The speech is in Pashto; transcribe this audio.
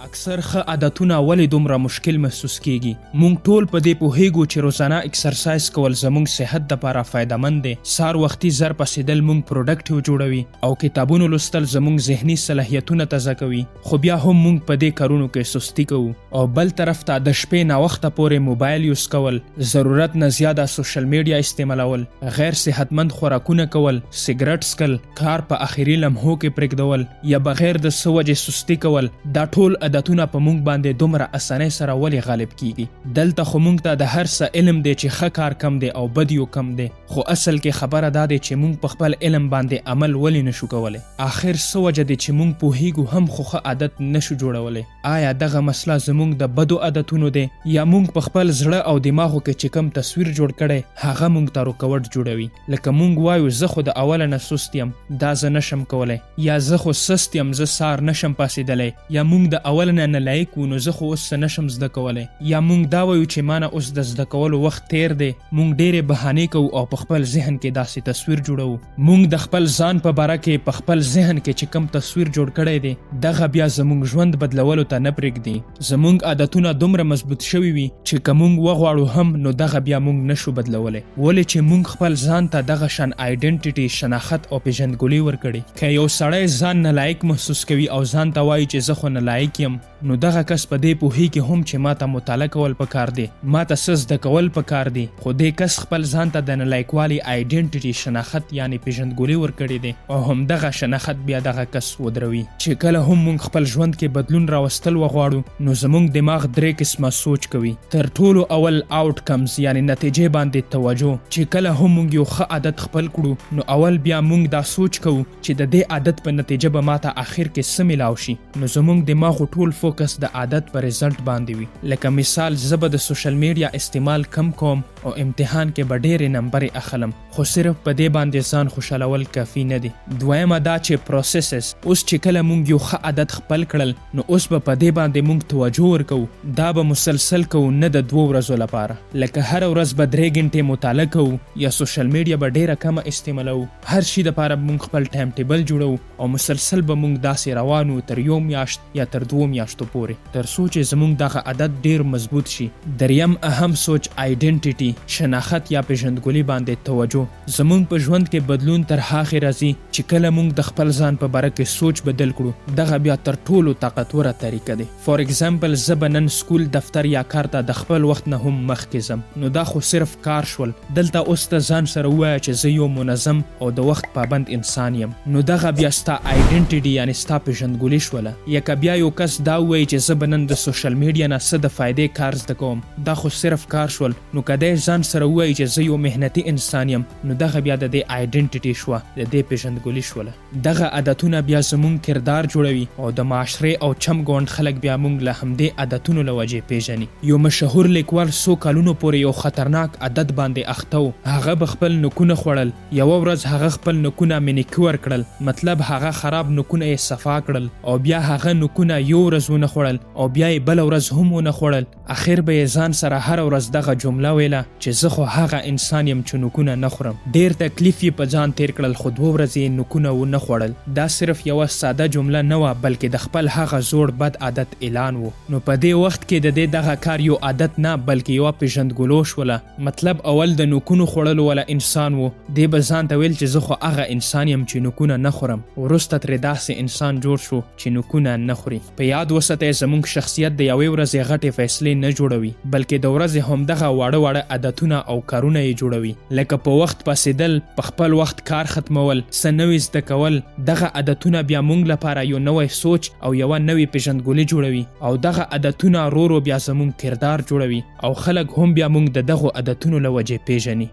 اکثر ښه عادتونه ولې دومره مشکل محسوس کیږي؟ مونږ ټول په دې پوهیږو چې روزانه اکسرسایز کول زموږ صحت دپاره فایدهمند دی. سهار وختي زر پاڅېدل مونږ پروډکټیو جوړوي او کتابونو لوستل زموږ ذهني صلاحیتونه تازه کوي. خو بیا هم مونږ په دې کارونو کې سستی کوو او بل طرف ته د شپې ناوخته پورې موبایل یوز کول، ضرورت نه زیاده سوشل میډیا استعمالول، غیر صحتمند خوراکونه کول، سیګرټ څکل، کار په آخري لمحو کې پرېږدول یا بغیر د څه وجې سستي کول، دا ټول عادتونه په مونږ باندې دومره اسانۍ سره ولې غالب کیږي؟ دلته خو مونږ ته د هر څه علم دی چې ښه کار کم دی او بد یو کم دی، خو اصل کې خبره دا دی چې مونږ په خپل علم باندې عمل ولې نشو کولی؟ آخر څه وجه دی چې مونږ پوهیږو هم خو ښه عادت نشو جوړولی؟ آیا دغه مسله زمونږ د بدو عادتونو دی یا مونږ په خپل زړه او دماغو کې چې کم تصویر جوړ کړی هغه مونږ ته رکاوټ جوړوي؟ لکه مونږ وایو زه خو د اوله نه سست یم، دا زه نشم کولی، یا زه خو سست یم، زه سهار نشم پاڅېدلی، یا مونږ د اول نه نلایق وو نو زه خو اوس څه نشم زده کولی، یا مونږ دا وایو چې مانه اوس د زده کولو وخت تیر دی. مونږ ډېرې بهانې کوو او په خپل ذهن کې داسې تصویر جوړوو. مونږ د خپل ځان په باره کې په خپل ذهن کې چې کم تصویر جوړ کړی دی دغه بیا زمونږ ژوند بدلولو ته نه پرېږدي. زمونږ عادتونه دومره مضبوط شوي وي چې که مونږ وغواړو هم نو دغه بیا مونږ نشو بدلولی. ولې چې مونږ خپل ځان ته دغه شان آیډنټیټي، شناخت او پیژندګلوي ورکړې. که یو سړی ځان نلایق محسوس کوي او ځان ته وایي چې زه خو نلایق یم، نو دغه کس په دې پوهیږي هم چې ماته مطالعه کول پکار دی، ماته څه زده کول پکار دی، خو دې کس خپل ځان ته د نلایقوالي آیډنټیټي، شناخت یعنی پیژندګلوي ورکړې دی او همدغه شناخت بیا دغه کس ودروي. چې کله هم مونږ خپل ژوند کې بدلون راوستل وغواړو نو زمونږ دماغ درې قسمه سوچ کوي. تر ټولو اول آوټکمز یعنی نتیجې باندې توجه. چې کله هم مونږ یو ښه عادت خپل کړو نو اول بیا مونږ دا سوچ کوو چې د دې عادت په نتیجه به ماته آخر کې څه میلاو شي. نو زمونږ دماغ ټول فوکس د عادت پر رزلټ باندې وي. لکه مثال زه به د سوشل میډیا استعمال کم کوم او امتحان کې به ډېرې نمبرې اخلم، خو صرف په دې باندې ځان خوشحالول کافي نه دي. دویمه دا چې پروسیسز. اوس چې کله مونږ یو ښه عادت خپل کړل نو اوس به په دې باندې مونږ توجه ورکوو. دا به مسلسل کوو، نه د 2 ورځو لپاره. لکه هره ورځ به 3 غنټې مطالعه کوو یا سوشل میډیا به ډېره کمه استعمالوو. هر شي دپاره مونږ خپل ټایم ټیبل جوړوو او مسلسل به مونږ داسې روانو تر 1 میاشت یا تر 2 میاشتو پورې، تر څو چې زمونږ دغه عادت ډېر مضبوط شي. دریم اهم سوچ آیډنټیټي، شناخت یا پیژندګلوي باندې توجه. زمونږ په ژوند کې بدلون تر هغې راځي چې کله مونږ د خپل ځان په باره کې سوچ بدل کړو. دغه بیا تر ټولو طاقتوره طریقه دی. فار ایگزامپل زه به نن سکول، دفتر یا کار ته د خپل وخت نه هم مخکې ځم، نو دا خو صرف کار شول. دلته اوس ته ځان سره ووایه چې زه یو منظم او د وخت پابند انسان یم، نو دغه بیا ستا آیډنټیټي یعنی ستا پیژندګلوي شوله. یا که بیا یو کس دا ووایي چې زه به نن د سوشل میډیا نه څه د فایدې کار زده کوم، دا خو صرف کار شول. نو که دی ځان سره ووایي چې زه یو محنتي انسان یم، نو دغه بیا د دې آیډنټیټي شوه، د دې پیژندګلوي شوله. دغه عادتونه بیا زمونږ کردار جوړوي او د معاشرې او چم ګوند خلک بیا مونږ له همدې عادتونو له وجې پیژني. یو مشهور لیکوال څو کلونو پورې یو خطرناک عادت باندې اخته و. هغه به خپل نوکونه خوړل. یوه ورځ هغه خپل نوکونه مینیکیور کړل، مطلب هغه خراب نوکونه یې صفا کړل، او بیا هغه نوکونه یو ورځ ونه خوړل او بیا یې بله ورځ هم ونه خوړل. اخر به یې ځان سره هره ورځ دغه جمله ویله چې زه خو هغه انسان یم چې نوکونه نه خورم. ډېر تکلیف یې په ځان تیر کړل خو 2 ورځې یې نوکونه ونه خوړل. دا صرف یوه ساده جمله نه وه بلکې د خپل هغه زوړ بد عادت اعلان و. نو په دې وخت کې د دې دغه کار یو عادت نه بلکې یوه پیژندګلو شوله. مطلب اول د نوکونو خوړلو والا انسان و، دی به ځان ته ویل چې زه خو هغه انسان یم چې نوکونه نه خورم. وروسته ترې داسې انسان جوړ شو چې نوکونه نه خوري. په یاد وساتئ زمونږ شخصیت د یوې ورځې غټې فیصلې نه جوړوي بلکې د ورځې همدغه واړه واړه عادتونه او کارونه یې جوړوي. لکه په وخت پاڅېدل، په خپل وخت کار ختمول، څه نوي زده کول. دغه عادتونه بیا مونږ لپاره یو نوی سوچ او یوه نوې پیژندګلوي جوړوي او دغه عادتونه ورو ورو بیا زمونږ کردار جوړوي او خلک هم بیا مونږ د دغو عادتونو له وجې پیژني.